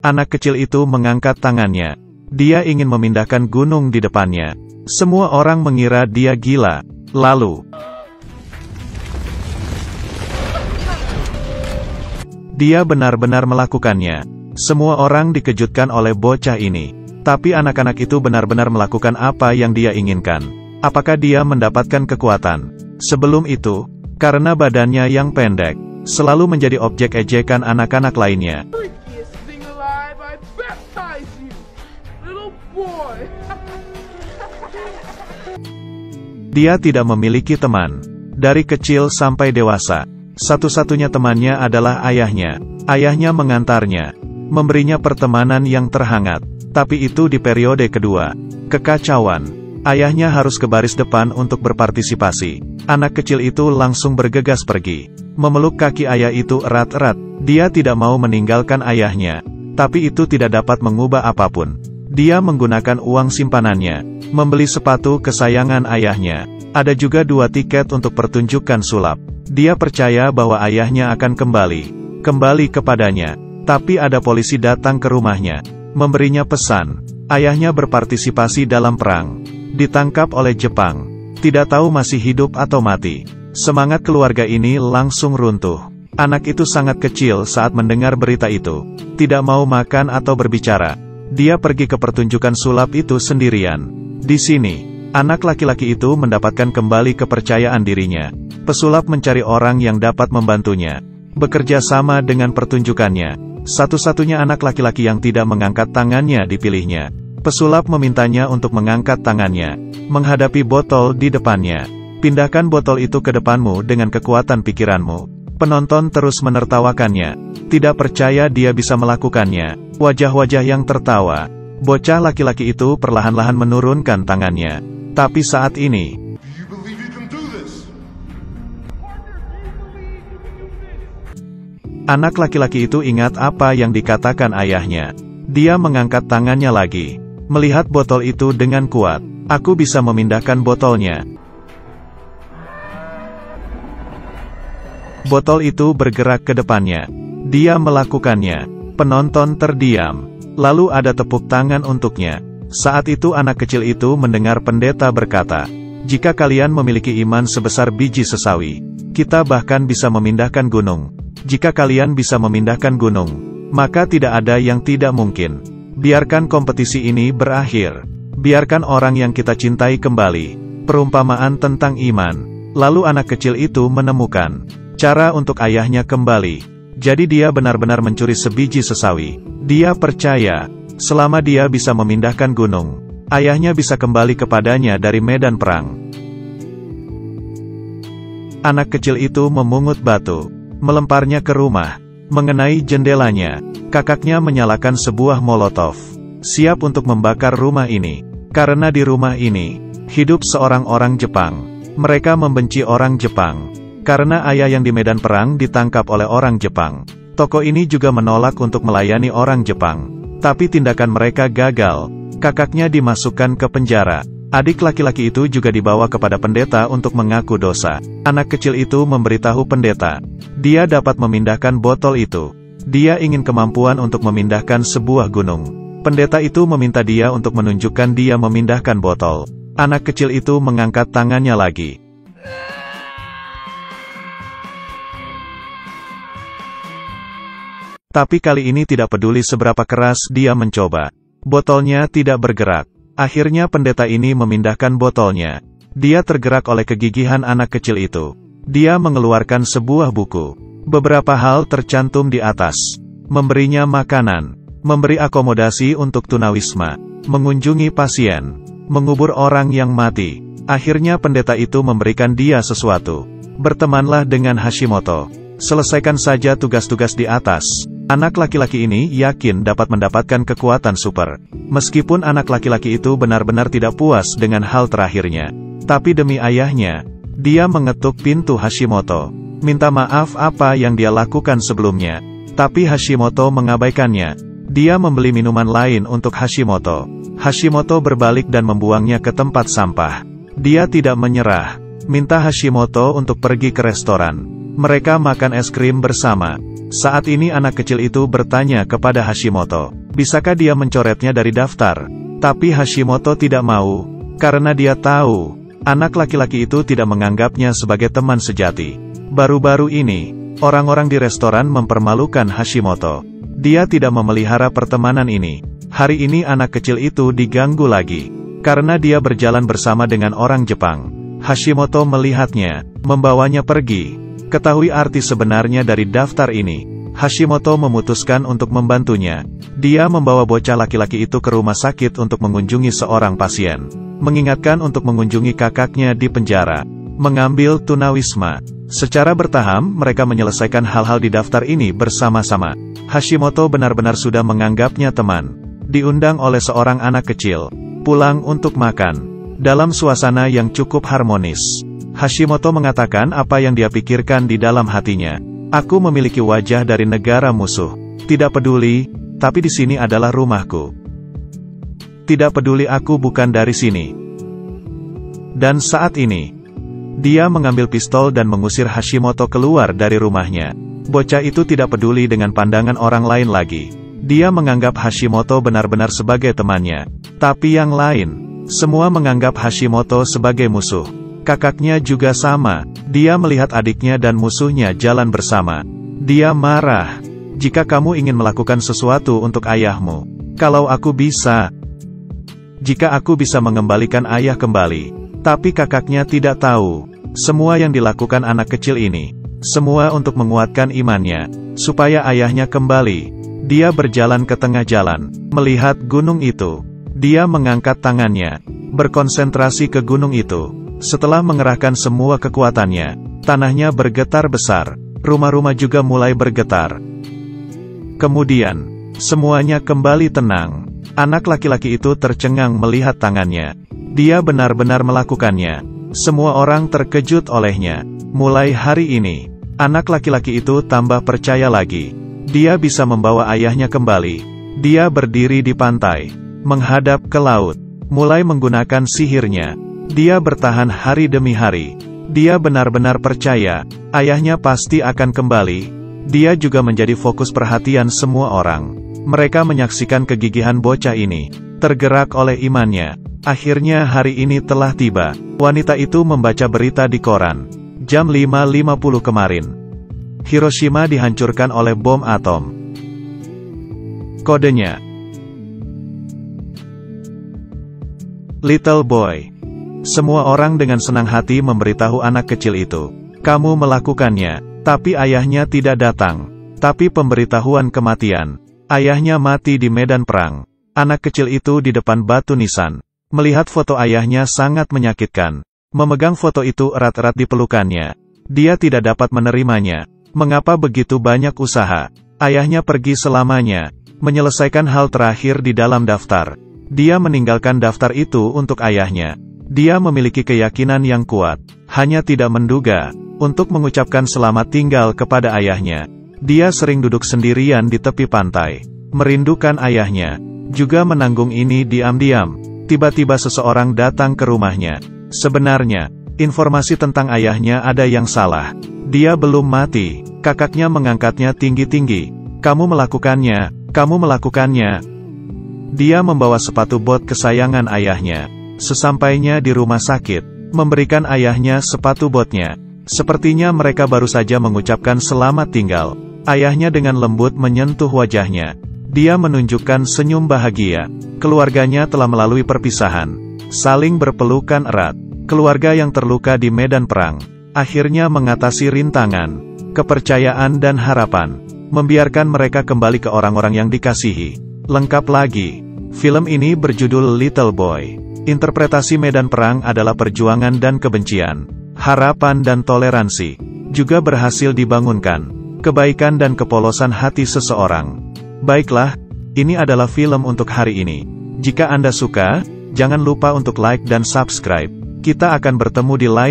Anak kecil itu mengangkat tangannya. Dia ingin memindahkan gunung di depannya. Semua orang mengira dia gila. Lalu, dia benar-benar melakukannya. Semua orang dikejutkan oleh bocah ini. Tapi anak-anak itu benar-benar melakukan apa yang dia inginkan. Apakah dia mendapatkan kekuatan? Sebelum itu, karena badannya yang pendek, selalu menjadi objek ejekan anak-anak lainnya. Dia tidak memiliki teman. Dari kecil sampai dewasa, satu-satunya temannya adalah ayahnya. Ayahnya mengantarnya, memberinya pertemanan yang terhangat. Tapi itu di periode kedua. Kekacauan. Ayahnya harus ke baris depan untuk berpartisipasi. Anak kecil itu langsung bergegas pergi. Memeluk kaki ayah itu erat-erat. Dia tidak mau meninggalkan ayahnya. Tapi itu tidak dapat mengubah apapun. Dia menggunakan uang simpanannya, membeli sepatu kesayangan ayahnya. Ada juga 2 tiket untuk pertunjukan sulap. Dia percaya bahwa ayahnya akan kembali kepadanya. Tapi ada polisi datang ke rumahnya, memberinya pesan. Ayahnya berpartisipasi dalam perang. Ditangkap oleh Jepang. Tidak tahu masih hidup atau mati. Semangat keluarga ini langsung runtuh. Anak itu sangat kecil saat mendengar berita itu. Tidak mau makan atau berbicara. Dia pergi ke pertunjukan sulap itu sendirian. Di sini, anak laki-laki itu mendapatkan kembali kepercayaan dirinya. Pesulap mencari orang yang dapat membantunya. Bekerja sama dengan pertunjukannya. Satu-satunya anak laki-laki yang tidak mengangkat tangannya dipilihnya. Pesulap memintanya untuk mengangkat tangannya, menghadapi botol di depannya. Pindahkan botol itu ke depanmu dengan kekuatan pikiranmu. Penonton terus menertawakannya. Tidak percaya dia bisa melakukannya. Wajah-wajah yang tertawa. Bocah laki-laki itu perlahan-lahan menurunkan tangannya. Tapi saat ini, anak laki-laki itu ingat apa yang dikatakan ayahnya. Dia mengangkat tangannya lagi. Melihat botol itu dengan kuat. Aku bisa memindahkan botolnya. Botol itu bergerak ke depannya. Dia melakukannya. Penonton terdiam. Lalu ada tepuk tangan untuknya. Saat itu anak kecil itu mendengar pendeta berkata, "Jika kalian memiliki iman sebesar biji sesawi, kita bahkan bisa memindahkan gunung. Jika kalian bisa memindahkan gunung, maka tidak ada yang tidak mungkin. Biarkan kompetisi ini berakhir. Biarkan orang yang kita cintai kembali." Perumpamaan tentang iman. Lalu anak kecil itu menemukan cara untuk ayahnya kembali. Jadi dia benar-benar mencuri sebiji sesawi. Dia percaya, selama dia bisa memindahkan gunung, ayahnya bisa kembali kepadanya dari medan perang. Anak kecil itu memungut batu, melemparnya ke rumah, mengenai jendelanya. Kakaknya menyalakan sebuah molotov, siap untuk membakar rumah ini. Karena di rumah ini, hidup seorang orang Jepang. Mereka membenci orang Jepang. Karena ayah yang di medan perang ditangkap oleh orang Jepang. Toko ini juga menolak untuk melayani orang Jepang. Tapi tindakan mereka gagal. Kakaknya dimasukkan ke penjara. Adik laki-laki itu juga dibawa kepada pendeta untuk mengaku dosa. Anak kecil itu memberitahu pendeta, dia dapat memindahkan botol itu. Dia ingin kemampuan untuk memindahkan sebuah gunung. Pendeta itu meminta dia untuk menunjukkan dia memindahkan botol. Anak kecil itu mengangkat tangannya lagi. Tapi kali ini tidak peduli seberapa keras dia mencoba. Botolnya tidak bergerak. Akhirnya pendeta ini memindahkan botolnya. Dia tergerak oleh kegigihan anak kecil itu. Dia mengeluarkan sebuah buku. Beberapa hal tercantum di atas. Memberinya makanan, memberi akomodasi untuk tunawisma, mengunjungi pasien, mengubur orang yang mati. Akhirnya pendeta itu memberikan dia sesuatu. Bertemanlah dengan Hashimoto. Selesaikan saja tugas-tugas di atas. Anak laki-laki ini yakin dapat mendapatkan kekuatan super. Meskipun anak laki-laki itu benar-benar tidak puas dengan hal terakhirnya. Tapi demi ayahnya, dia mengetuk pintu Hashimoto. Minta maaf apa yang dia lakukan sebelumnya. Tapi Hashimoto mengabaikannya. Dia membeli minuman lain untuk Hashimoto. Hashimoto berbalik dan membuangnya ke tempat sampah. Dia tidak menyerah. Minta Hashimoto untuk pergi ke restoran. Mereka makan es krim bersama. Saat ini anak kecil itu bertanya kepada Hashimoto, bisakah dia mencoretnya dari daftar? Tapi Hashimoto tidak mau, karena dia tahu, anak laki-laki itu tidak menganggapnya sebagai teman sejati. Baru-baru ini, orang-orang di restoran mempermalukan Hashimoto. Dia tidak memelihara pertemanan ini. Hari ini anak kecil itu diganggu lagi, karena dia berjalan bersama dengan orang Jepang. Hashimoto melihatnya, membawanya pergi. Ketahui arti sebenarnya dari daftar ini, Hashimoto memutuskan untuk membantunya. Dia membawa bocah laki-laki itu ke rumah sakit untuk mengunjungi seorang pasien. Mengingatkan untuk mengunjungi kakaknya di penjara. Mengambil tunawisma. Secara bertahap, mereka menyelesaikan hal-hal di daftar ini bersama-sama. Hashimoto benar-benar sudah menganggapnya teman. Diundang oleh seorang anak kecil. Pulang untuk makan. Dalam suasana yang cukup harmonis. Hashimoto mengatakan apa yang dia pikirkan di dalam hatinya. Aku memiliki wajah dari negara musuh. Tidak peduli, tapi di sini adalah rumahku. Tidak peduli aku bukan dari sini. Dan saat ini, dia mengambil pistol dan mengusir Hashimoto keluar dari rumahnya. Bocah itu tidak peduli dengan pandangan orang lain lagi. Dia menganggap Hashimoto benar-benar sebagai temannya. Tapi yang lain, semua menganggap Hashimoto sebagai musuh. Kakaknya juga sama, dia melihat adiknya dan musuhnya jalan bersama. Dia marah. Jika kamu ingin melakukan sesuatu untuk ayahmu, kalau aku bisa. Jika aku bisa mengembalikan ayah kembali. Tapi kakaknya tidak tahu. Semua yang dilakukan anak kecil ini, semua untuk menguatkan imannya, supaya ayahnya kembali. Dia berjalan ke tengah jalan, melihat gunung itu. Dia mengangkat tangannya, berkonsentrasi ke gunung itu. Setelah mengerahkan semua kekuatannya, tanahnya bergetar besar, rumah-rumah juga mulai bergetar. Kemudian, semuanya kembali tenang. Anak laki-laki itu tercengang melihat tangannya. Dia benar-benar melakukannya. Semua orang terkejut olehnya. Mulai hari ini, anak laki-laki itu tambah percaya lagi. Dia bisa membawa ayahnya kembali. Dia berdiri di pantai, menghadap ke laut, mulai menggunakan sihirnya. Dia bertahan hari demi hari. Dia benar-benar percaya, ayahnya pasti akan kembali. Dia juga menjadi fokus perhatian semua orang. Mereka menyaksikan kegigihan bocah ini, tergerak oleh imannya. Akhirnya hari ini telah tiba. Wanita itu membaca berita di koran. Jam 5.50 kemarin. Hiroshima dihancurkan oleh bom atom. Kodenya Little Boy. Semua orang dengan senang hati memberitahu anak kecil itu, kamu melakukannya, tapi ayahnya tidak datang. Tapi pemberitahuan kematian, ayahnya mati di medan perang. Anak kecil itu di depan batu nisan, melihat foto ayahnya sangat menyakitkan. Memegang foto itu erat-erat di pelukannya. Dia tidak dapat menerimanya. Mengapa begitu banyak usaha? Ayahnya pergi selamanya, menyelesaikan hal terakhir di dalam daftar. Dia meninggalkan daftar itu untuk ayahnya. Dia memiliki keyakinan yang kuat, hanya tidak menduga, untuk mengucapkan selamat tinggal kepada ayahnya. Dia sering duduk sendirian di tepi pantai, merindukan ayahnya, juga menanggung ini diam-diam. Tiba-tiba seseorang datang ke rumahnya. Sebenarnya, informasi tentang ayahnya ada yang salah. Dia belum mati. Kakaknya mengangkatnya tinggi-tinggi. Kamu melakukannya, kamu melakukannya. Dia membawa sepatu bot kesayangan ayahnya. Sesampainya di rumah sakit, memberikan ayahnya sepatu botnya. Sepertinya mereka baru saja mengucapkan selamat tinggal. Ayahnya dengan lembut menyentuh wajahnya. Dia menunjukkan senyum bahagia. Keluarganya telah melalui perpisahan, saling berpelukan erat. Keluarga yang terluka di medan perang, akhirnya mengatasi rintangan, kepercayaan dan harapan. Membiarkan mereka kembali ke orang-orang yang dikasihi. Lengkap lagi, film ini berjudul Little Boy. Interpretasi medan perang adalah perjuangan dan kebencian, harapan dan toleransi, juga berhasil dibangunkan, kebaikan dan kepolosan hati seseorang. Baiklah, ini adalah film untuk hari ini. Jika Anda suka, jangan lupa untuk like dan subscribe. Kita akan bertemu di lain